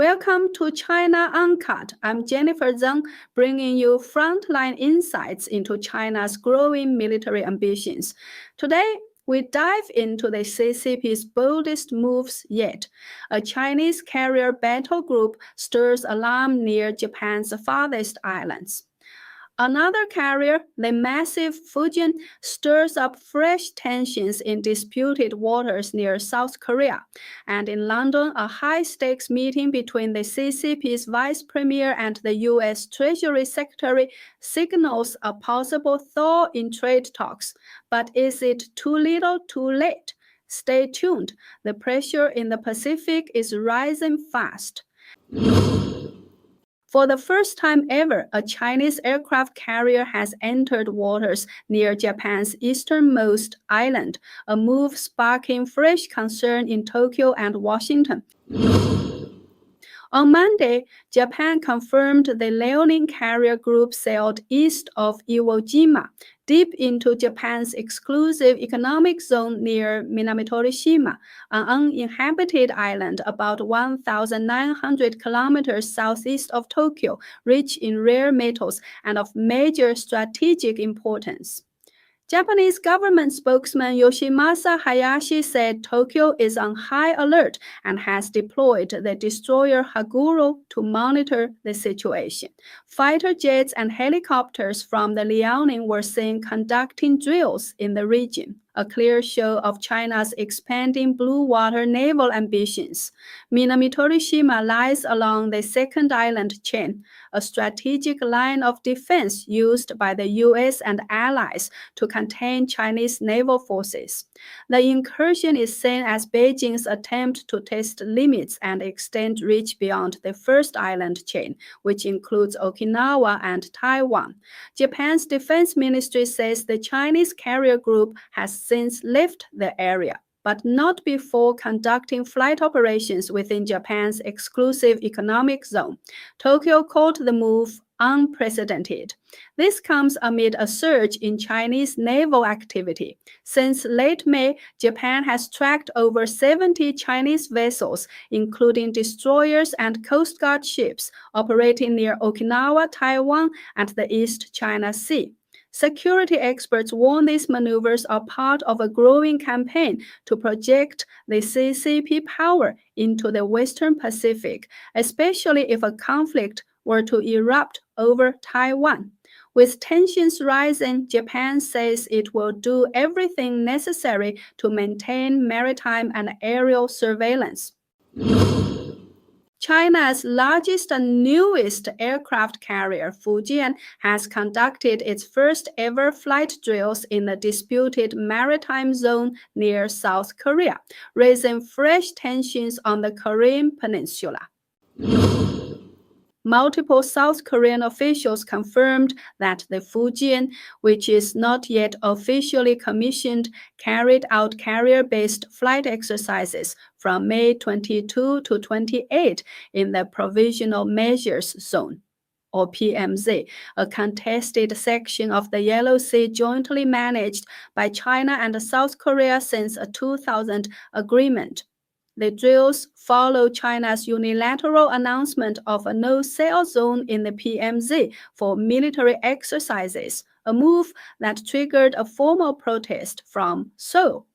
Welcome to China Uncut. I'm Jennifer Zeng, bringing you frontline insights into China's growing military ambitions. Today, we dive into the CCP's boldest moves yet. A Chinese carrier battle group stirs alarm near Japan's farthest islands. Another carrier, the massive Fujian, stirs up fresh tensions in disputed waters near South Korea. And in London, a high-stakes meeting between the CCP's vice premier and the U.S. Treasury Secretary signals a possible thaw in trade talks. But is it too little, too late? Stay tuned. The pressure in the Pacific is rising fast. For the first time ever, a Chinese aircraft carrier has entered waters near Japan's easternmost island, a move sparking fresh concern in Tokyo and Washington. On Monday, Japan confirmed the Liaoning carrier group sailed east of Iwo Jima, deep into Japan's exclusive economic zone near Minamotorishima, an uninhabited island about 1,900 kilometers southeast of Tokyo, rich in rare metals and of major strategic importance. Japanese government spokesman Yoshimasa Hayashi said Tokyo is on high alert and has deployed the destroyer Haguro to monitor the situation. Fighter jets and helicopters from the Liaoning were seen conducting drills in the region, a clear show of China's expanding blue water naval ambitions. Minamotorishima lies along the second island chain, a strategic line of defense used by the U.S. and allies to contain Chinese naval forces. The incursion is seen as Beijing's attempt to test limits and extend reach beyond the first island chain, which includes Okinawa and Taiwan. Japan's defense ministry says the Chinese carrier group has since left the area, but not before conducting flight operations within Japan's exclusive economic zone. Tokyo called the move unprecedented. This comes amid a surge in Chinese naval activity. Since late May, Japan has tracked over 70 Chinese vessels, including destroyers and Coast Guard ships, operating near Okinawa, Taiwan, and the East China Sea. Security experts warn these maneuvers are part of a growing campaign to project the CCP power into the Western Pacific, especially if a conflict were to erupt over Taiwan. With tensions rising, Japan says it will do everything necessary to maintain maritime and aerial surveillance. China's largest and newest aircraft carrier, Fujian, has conducted its first ever flight drills in the disputed maritime zone near South Korea, raising fresh tensions on the Korean peninsula. Multiple South Korean officials confirmed that the Fujian, which is not yet officially commissioned, carried out carrier-based flight exercises from May 22 to 28 in the Provisional Measures Zone, or PMZ, a contested section of the Yellow Sea jointly managed by China and South Korea since a 2000 agreement. The drills follow China's unilateral announcement of a no-sail zone in the PMZ for military exercises, a move that triggered a formal protest from Seoul.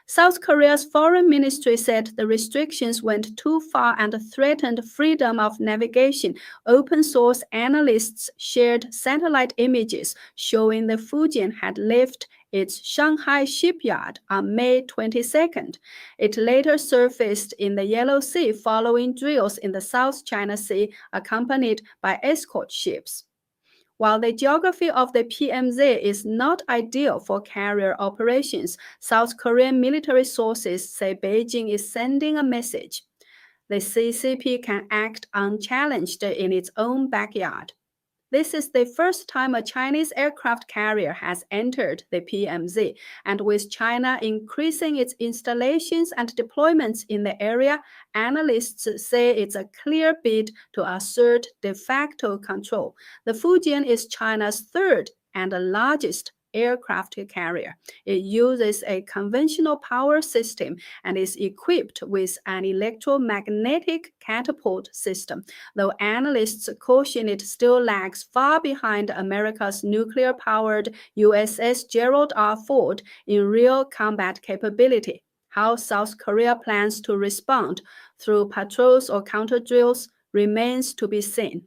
South Korea's foreign ministry said the restrictions went too far and threatened freedom of navigation. Open-source analysts shared satellite images showing the Fujian had left its Shanghai shipyard on May 22nd. It later surfaced in the Yellow Sea following drills in the South China Sea, accompanied by escort ships. While the geography of the PMZ is not ideal for carrier operations, South Korean military sources say Beijing is sending a message. The CCP can act unchallenged in its own backyard. This is the first time a Chinese aircraft carrier has entered the PMZ, and with China increasing its installations and deployments in the area, analysts say it's a clear bid to assert de facto control. The Fujian is China's third and largest aircraft carrier. It uses a conventional power system and is equipped with an electromagnetic catapult system, though analysts caution it still lags far behind America's nuclear-powered USS Gerald R. Ford in real combat capability. How South Korea plans to respond through patrols or counter-drills remains to be seen.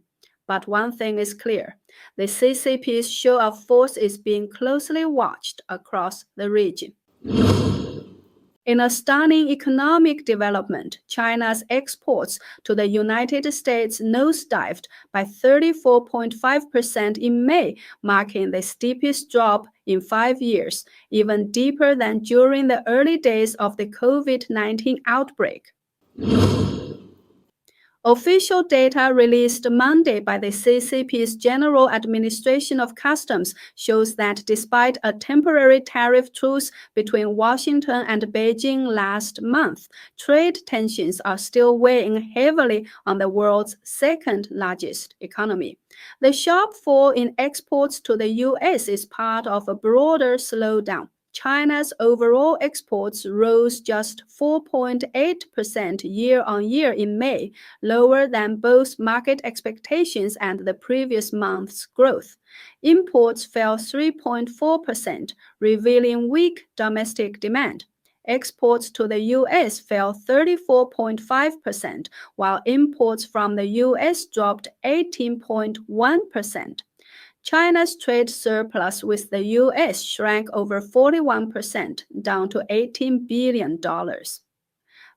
But one thing is clear. The CCP's show of force is being closely watched across the region. In a stunning economic development, China's exports to the United States nosedived by 34.5% in May, marking the steepest drop in 5 years, even deeper than during the early days of the COVID-19 outbreak. Official data released Monday by the CCP's General Administration of Customs shows that despite a temporary tariff truce between Washington and Beijing last month, trade tensions are still weighing heavily on the world's second largest economy. The sharp fall in exports to the U.S. is part of a broader slowdown. China's overall exports rose just 4.8% year-on-year in May, lower than both market expectations and the previous month's growth. Imports fell 3.4%, revealing weak domestic demand. Exports to the U.S. fell 34.5%, while imports from the U.S. dropped 18.1%. China's trade surplus with the U.S. shrank over 41%, down to $18 billion.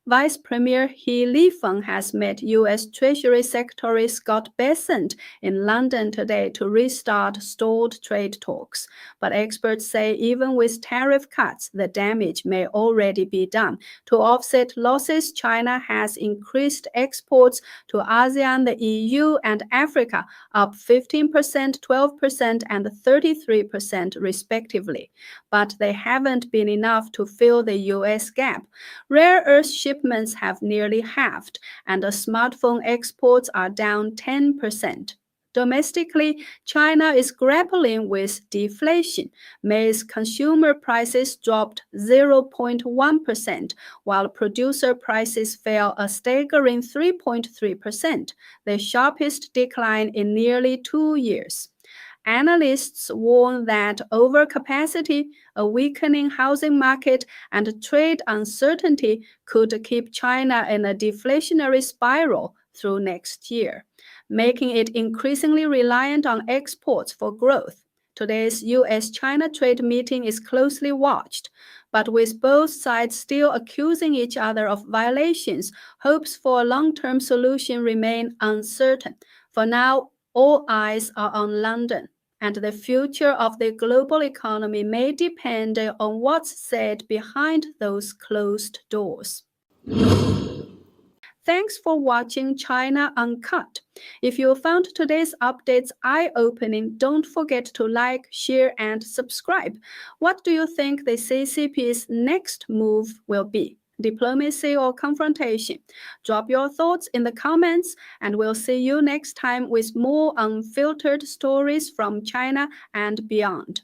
Vice Premier He Lifeng has met U.S. Treasury Secretary Scott Bessent in London today to restart stalled trade talks. But experts say even with tariff cuts, the damage may already be done. To offset losses, China has increased exports to ASEAN, the EU, and Africa, up 15%, 12%, and 33% respectively. But they haven't been enough to fill the U.S. gap. Rare earth shipments have nearly halved, and the smartphone exports are down 10%. Domestically, China is grappling with deflation. May's consumer prices dropped 0.1%, while producer prices fell a staggering 3.3%, the sharpest decline in nearly 2 years. Analysts warn that overcapacity, a weakening housing market, and trade uncertainty could keep China in a deflationary spiral through next year, making it increasingly reliant on exports for growth. Today's U.S.-China trade meeting is closely watched, but with both sides still accusing each other of violations, hopes for a long-term solution remain uncertain. For now, all eyes are on London, and the future of the global economy may depend on what's said behind those closed doors. Thanks for watching China Uncut. If you found today's updates eye-opening, don't forget to like, share, and subscribe. What do you think the CCP's next move will be? Diplomacy or confrontation? Drop your thoughts in the comments, and we'll see you next time with more unfiltered stories from China and beyond.